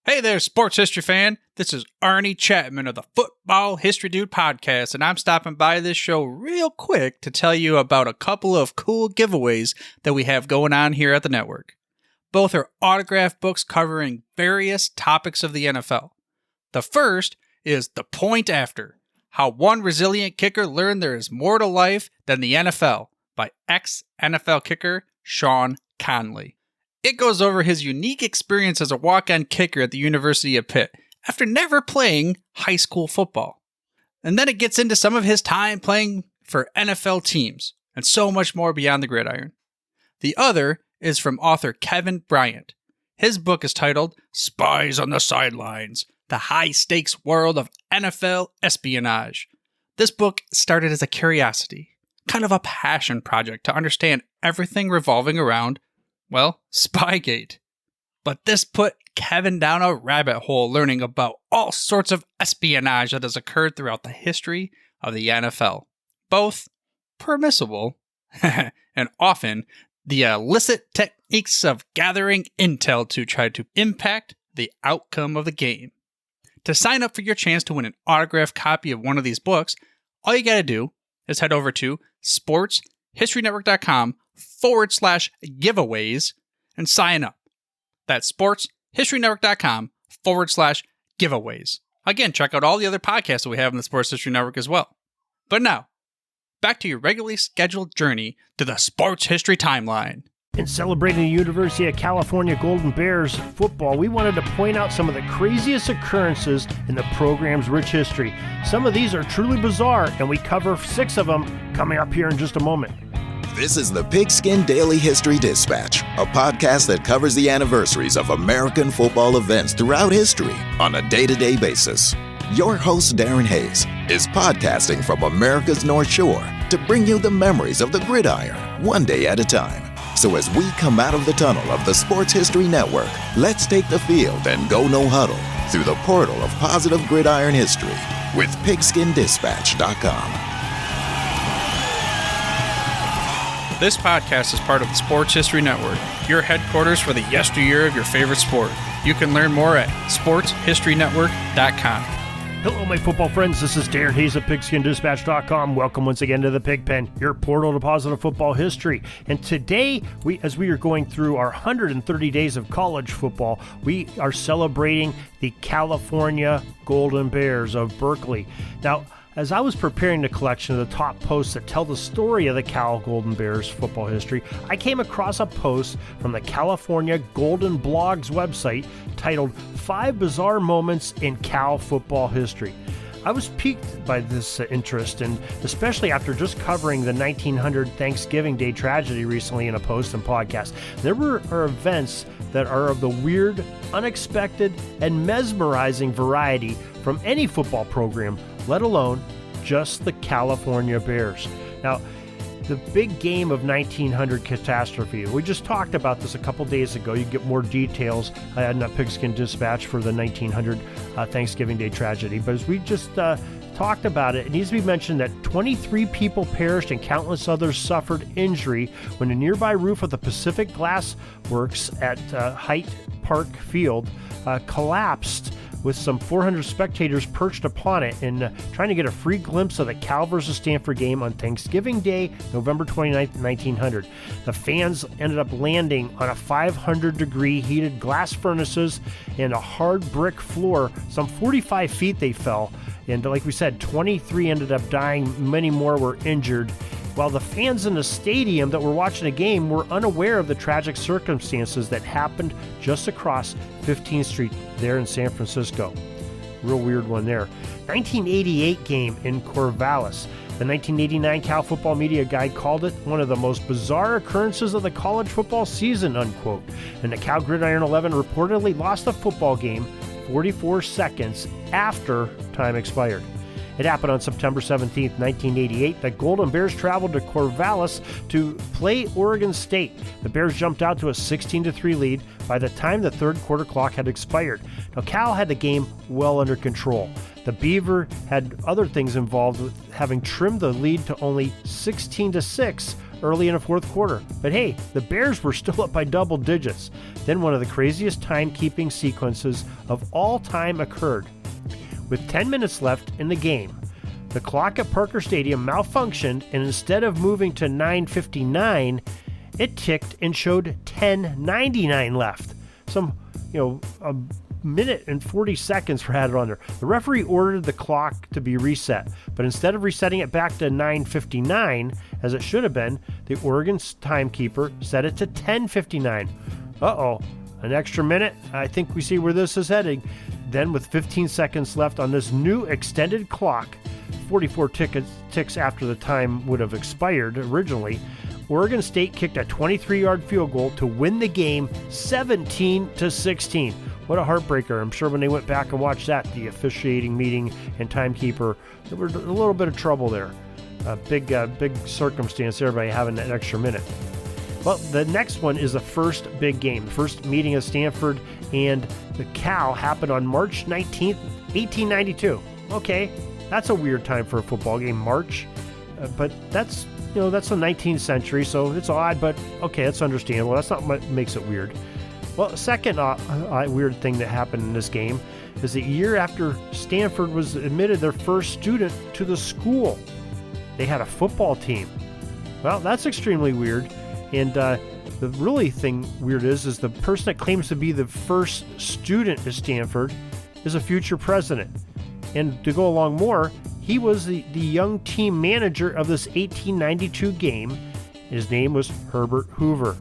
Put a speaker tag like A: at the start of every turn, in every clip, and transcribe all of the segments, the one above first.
A: Hey there, sports history fan. This is Arnie Chapman of the Football History Dude podcast, and I'm stopping by this show real quick to tell you about a couple of cool giveaways that we have going on here at the network. Both are autographed books covering various topics of the NFL. The first is The Point After: How One Resilient Kicker Learned There Is More to Life Than the NFL by ex-NFL kicker Sean Conley. It goes over his unique experience as a walk-on kicker at the University of Pitt after never playing high school football. And then it gets into some of his time playing for NFL teams and so much more beyond the gridiron. The other is from author Kevin Bryant. His book is titled Spies on the Sidelines: The High-Stakes World of NFL Espionage. This book started as a curiosity, kind of a passion project to understand everything revolving around, well, Spygate. But this put Kevin down a rabbit hole learning about all sorts of espionage that has occurred throughout the history of the NFL. Both permissible and often the illicit techniques of gathering intel to try to impact the outcome of the game. To sign up for your chance to win an autographed copy of one of these books, all you gotta do is head over to sportshistorynetwork.com/giveaways and sign up. That's sportshistorynetwork.com/giveaways. Again, check out all the other podcasts that we have in the Sports History Network as well. But now, back to your regularly scheduled journey to the sports history timeline.
B: In celebrating the University of California Golden Bears football, we wanted to point out some of the craziest occurrences in the program's rich history. Some of these are truly bizarre, and we cover 6 of them coming up here in just a moment.
C: This is the Pigskin Daily History Dispatch, a podcast that covers the anniversaries of American football events throughout history on a day-to-day basis. Your host, Darren Hayes, is podcasting from America's North Shore to bring you the memories of the gridiron, one day at a time. So as we come out of the tunnel of the Sports History Network, let's take the field and go no huddle through the portal of positive gridiron history with pigskindispatch.com.
A: This podcast is part of the Sports History Network, your headquarters for the yesteryear of your favorite sport. You can learn more at sportshistorynetwork.com.
B: Hello, my football friends. This is Darren Hayes of pigskindispatch.com. Welcome once again to the Pigpen, your portal to positive football history. And today, as we are going through our 130 days of college football, we are celebrating the California Golden Bears of Berkeley. Now, as I was preparing the collection of the top posts that tell the story of the Cal Golden Bears football history, I came across a post from the California Golden Blogs website titled 5 Bizarre Moments in Cal Football History. I was piqued by this interest, and especially after just covering the 1900 Thanksgiving Day tragedy recently in a post and podcast. There are events that are of the weird, unexpected, and mesmerizing variety from any football program, let alone just the California Bears. Now, the big game of 1900 catastrophe. We just talked about this a couple days ago. You get more details in the Pigskin Dispatch for the 1900 Thanksgiving Day tragedy. But as we just talked about it, it needs to be mentioned that 23 people perished and countless others suffered injury when a nearby roof of the Pacific Glass Works at Hyde Park Field collapsed, with some 400 spectators perched upon it and trying to get a free glimpse of the Cal versus Stanford game on Thanksgiving Day, November 29th, 1900. The fans ended up landing on a 500-degree heated glass furnaces and a hard brick floor. Some 45 feet they fell, and like we said, 23 ended up dying, many more were injured, while the fans in the stadium that were watching the game were unaware of the tragic circumstances that happened just across 15th Street there in San Francisco. Real weird one there. 1988 game in Corvallis. The 1989 Cal Football Media Guide called it one of the most bizarre occurrences of the college football season, unquote. And the Cal Gridiron 11 reportedly lost the football game 44 seconds after time expired. It happened on September 17, 1988. The Golden Bears traveled to Corvallis to play Oregon State. The Bears jumped out to a 16-3 lead by the time the third quarter clock had expired. Now, Cal had the game well under control. The Beaver had other things involved with having trimmed the lead to only 16-6 early in the fourth quarter. But hey, the Bears were still up by double digits. Then one of the craziest timekeeping sequences of all time occurred. With 10 minutes left in the game, the clock at Parker Stadium malfunctioned, and instead of moving to 9:59, it ticked and showed 10:99 left. A minute and 40 seconds for had it on there. The referee ordered the clock to be reset, but instead of resetting it back to 9:59 as it should have been, the Oregon timekeeper set it to 10:59. An extra minute? I think we see where this is heading. Then with 15 seconds left on this new extended clock, 44 ticks after the time would have expired originally, Oregon State kicked a 23-yard field goal to win the game 17-16. What a heartbreaker. I'm sure when they went back and watched that, the officiating meeting and timekeeper, there was a little bit of trouble there. A big circumstance, everybody having that extra minute. Well, the next one is the first big game. The first meeting of Stanford and the Cal happened on March 19th, 1892. Okay, that's a weird time for a football game, March. But that's the 19th century, so it's odd, but okay, that's understandable. That's not what makes it weird. Well, the second weird thing that happened in this game is the year after Stanford was admitted their first student to the school. They had a football team. Well, that's extremely weird. And the really thing weird is the person that claims to be the first student at Stanford is a future president. And to go along more, he was the young team manager of this 1892 game. His name was Herbert Hoover.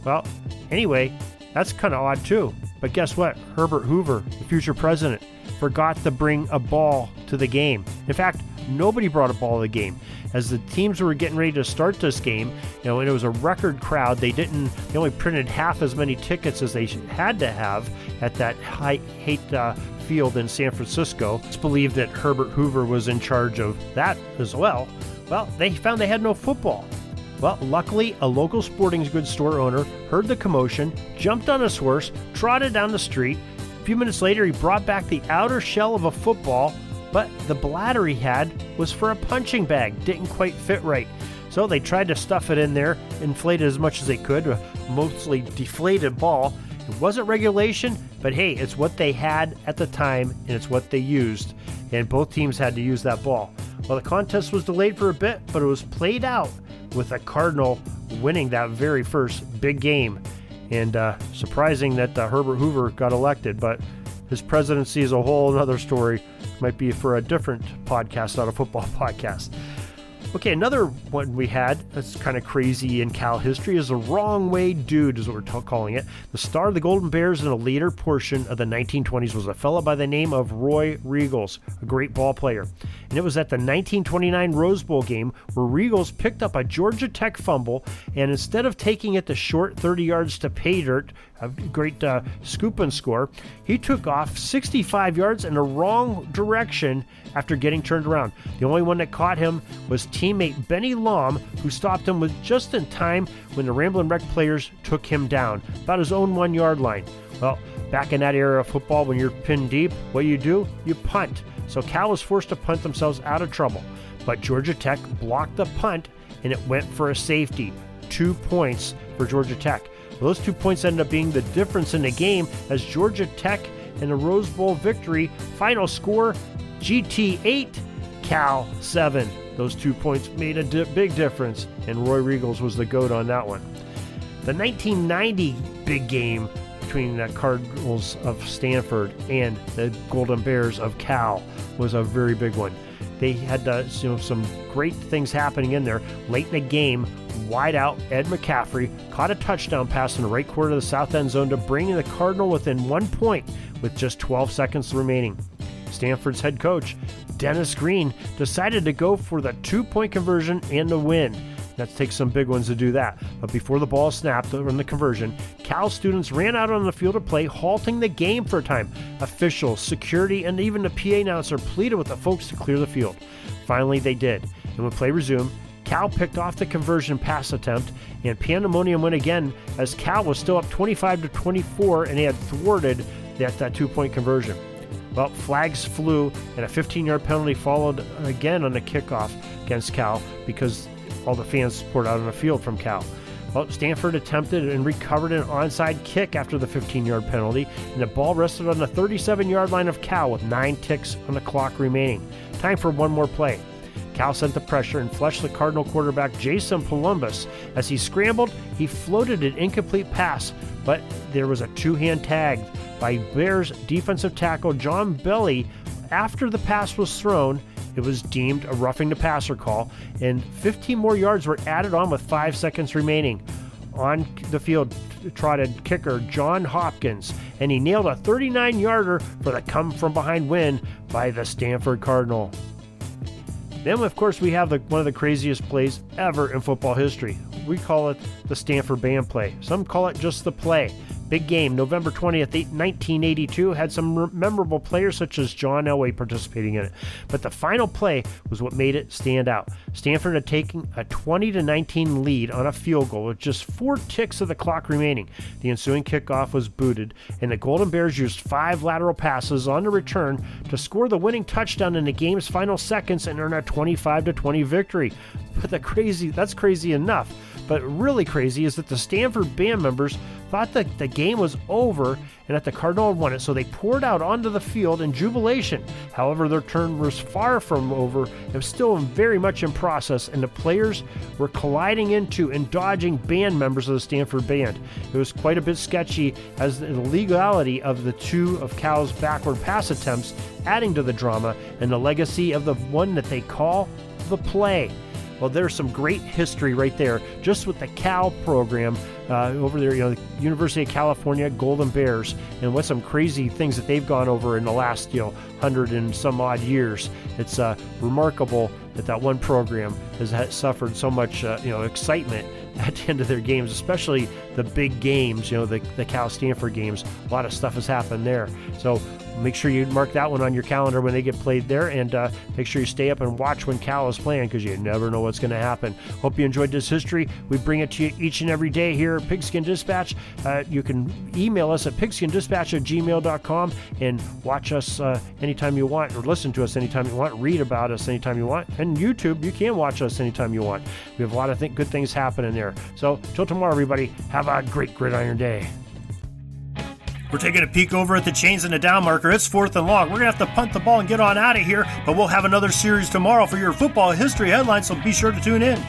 B: Well, anyway, that's kind of odd too. But guess what? Herbert Hoover, the future president, forgot to bring a ball to the game. In fact, nobody brought a ball to the game. As the teams were getting ready to start this game, and it was a record crowd, they only printed half as many tickets as they had to have at that hate field in San Francisco. It's believed that Herbert Hoover was in charge of that as well. Well, they found they had no football. Well, luckily, a local sporting goods store owner heard the commotion, jumped on his horse, trotted down the street. A few minutes later, he brought back the outer shell of a football, but the bladder he had was for a punching bag. Didn't quite fit right. So they tried to stuff it in there, inflate it as much as they could, a mostly deflated ball. It wasn't regulation, but hey, it's what they had at the time, and it's what they used. And both teams had to use that ball. Well, the contest was delayed for a bit, but it was played out with a Cardinal winning that very first big game. And surprising that Herbert Hoover got elected, but his presidency is a whole other story. Might be for a different podcast, not a football podcast. Okay, another one we had that's kind of crazy in Cal history is the Wrong Way Dude, is what we're calling it. The star of the Golden Bears in a later portion of the 1920s was a fellow by the name of Roy Riegels, a great ball player. And it was at the 1929 Rose Bowl game where Riegels picked up a Georgia Tech fumble, and instead of taking it the short 30 yards to pay dirt, a great scoop and score, he took off 65 yards in the wrong direction after getting turned around. The only one that caught him was teammate Benny Lom, who stopped him with just in time when the Ramblin' Wreck players took him down, about his own 1 yard line. Well, back in that era of football, when you're pinned deep, what do? You punt. So Cal was forced to punt themselves out of trouble. But Georgia Tech blocked the punt, and it went for a safety. 2 points for Georgia Tech. Well, those 2 points ended up being the difference in the game as Georgia Tech in the Rose Bowl victory. Final score, GT 8, Cal 7. Those 2 points made a big difference, and Roy Riegels was the GOAT on that one. The 1990 big game between the Cardinals of Stanford and the Golden Bears of Cal was a very big one. They had some great things happening in there. Late in the game, wide out, Ed McCaffrey caught a touchdown pass in the right corner of the south end zone to bring the Cardinal within 1 point with just 12 seconds remaining. Stanford's head coach, Dennis Green, decided to go for the 2-point conversion and the win. That takes some big ones to do that. But before the ball snapped on the conversion, Cal students ran out on the field of play, halting the game for a time. Officials, security, and even the PA announcer pleaded with the folks to clear the field. Finally, they did. And when play resumed, Cal picked off the conversion pass attempt, and pandemonium went again as Cal was still up 25-24, and they had thwarted that 2-point conversion. Well, flags flew, and a 15-yard penalty followed again on the kickoff against Cal because all the fans poured out on the field from Cal. Well, Stanford attempted and recovered an onside kick after the 15-yard penalty, and the ball rested on the 37-yard line of Cal with 9 ticks on the clock remaining. Time for one more play. Cal sent the pressure and flushed the Cardinal quarterback Jason Columbus. As he scrambled, he floated an incomplete pass, but there was a two-hand tag by Bears defensive tackle John Belly. After the pass was thrown, it was deemed a roughing the passer call, and 15 more yards were added on with 5 seconds remaining. On the field trotted kicker John Hopkins, and he nailed a 39-yarder for the come-from-behind win by the Stanford Cardinal. Then, of course, we have one of the craziest plays ever in football history. We call it the Stanford Band play. Some call it just the play. Big game, November 20th, 1982, had some memorable players such as John Elway participating in it. But the final play was what made it stand out. Stanford had taken a 20-19 lead on a field goal with just 4 ticks of the clock remaining. The ensuing kickoff was booted, and the Golden Bears used 5 lateral passes on the return to score the winning touchdown in the game's final seconds and earn a 25-20 victory. But that's crazy enough. But really crazy is that the Stanford band members thought that the game was over and that the Cardinal had won it, so they poured out onto the field in jubilation. However, their turn was far from over. It was still very much in process, and the players were colliding into and dodging band members of the Stanford band. It was quite a bit sketchy, as the legality of the 2 of Cal's backward pass attempts adding to the drama and the legacy of the one that they call the play. Well, there's some great history right there, just with the Cal program over there, the University of California Golden Bears, and what some crazy things that they've gone over in the last, 100 and some odd years. It's remarkable that one program has suffered so much, excitement at the end of their games, especially the big games, the Cal-Stanford games. A lot of stuff has happened there. So make sure you mark that one on your calendar when they get played there, and make sure you stay up and watch when Cal is playing, because you never know what's going to happen. Hope you enjoyed this history. We bring it to you each and every day here at Pigskin Dispatch. You can email us at pigskindispatch@gmail.com and watch us anytime you want, or listen to us anytime you want, read about us anytime you want, and YouTube, you can watch us anytime you want. We have a lot of good things happening there. So till tomorrow, everybody, have a great gridiron day. We're taking a peek over at the chains and the down marker. It's 4th and long. We're going to have to punt the ball and get on out of here, but we'll have another series tomorrow for your football history headlines, so be sure to tune in.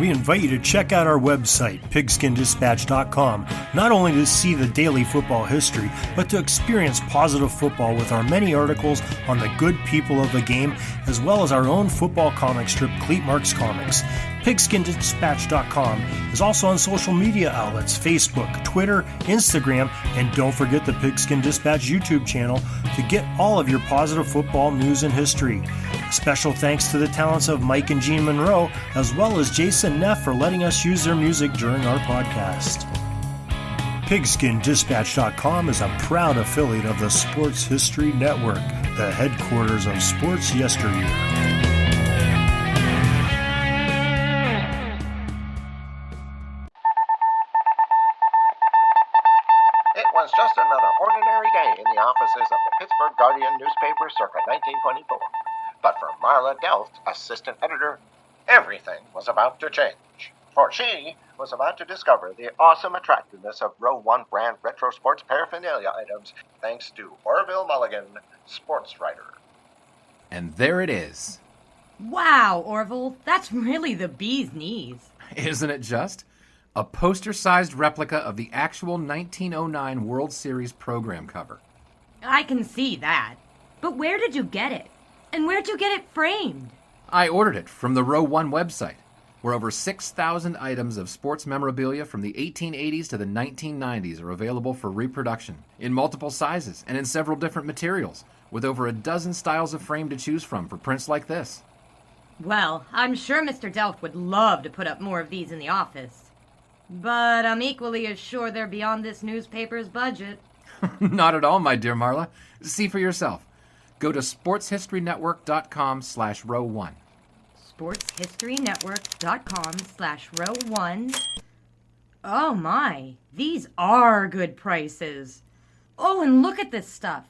B: We invite you to check out our website, pigskindispatch.com, not only to see the daily football history, but to experience positive football with our many articles on the good people of the game, as well as our own football comic strip, Cleat Marks Comics. Pigskindispatch.com is also on social media outlets, Facebook, Twitter, Instagram, and don't forget the Pigskin Dispatch YouTube channel to get all of your positive football news and history. Special thanks to the talents of Mike and Gene Monroe, as well as Jason Neff, for letting us use their music during our podcast. Pigskindispatch.com is a proud affiliate of the Sports History Network, the headquarters of sports yesteryear.
D: Was just another ordinary day in the offices of the Pittsburgh Guardian newspaper circa 1924. But for Marla Delft, assistant editor, everything was about to change. For she was about to discover the awesome attractiveness of Row 1 brand retro sports paraphernalia items thanks to Orville Mulligan, sports writer.
E: And there it is.
F: Wow, Orville, that's really the bee's knees.
E: Isn't it just? A poster-sized replica of the actual 1909 World Series program cover.
F: I can see that. But where did you get it? And where'd you get it framed?
E: I ordered it from the Row 1 website, where over 6,000 items of sports memorabilia from the 1880s to the 1990s are available for reproduction, in multiple sizes and in several different materials, with over a dozen styles of frame to choose from for prints like this.
F: Well, I'm sure Mr. Delft would love to put up more of these in the office. But I'm equally as sure they're beyond this newspaper's budget.
E: Not at all, my dear Marla. See for yourself. Go to sportshistorynetwork.com/row1.
F: sportshistorynetwork.com/row1. Oh my, these are good prices. Oh, and look at this stuff.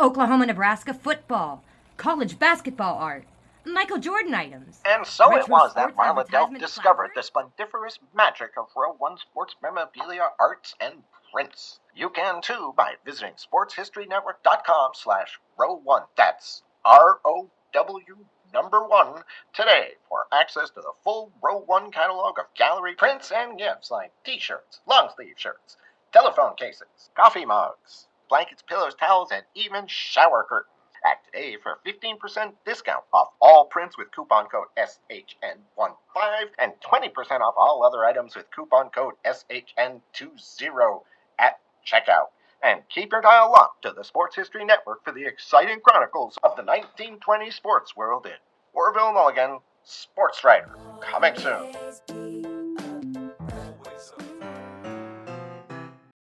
F: Oklahoma-Nebraska football, college basketball art, Michael Jordan items.
D: And so it
F: Retro
D: was that
F: sports
D: Marla Delf
F: advertisement
D: discovered the
F: clapboards.
D: splendiferous magic of Row 1 sports memorabilia, arts, and prints. You can too by visiting sportshistorynetwork.com/row1. That's ROW number 1 today for access to the full Row 1 catalog of gallery prints and gifts like t-shirts, long sleeve shirts, telephone cases, coffee mugs, blankets, pillows, towels, and even shower curtains. Act today for 15% discount off all prints with coupon code SHN15 and 20% off all other items with coupon code SHN20 at checkout. And keep your dial locked to the Sports History Network for the exciting chronicles of the 1920 sports world in Orville Mulligan, Sports Writer. Coming soon.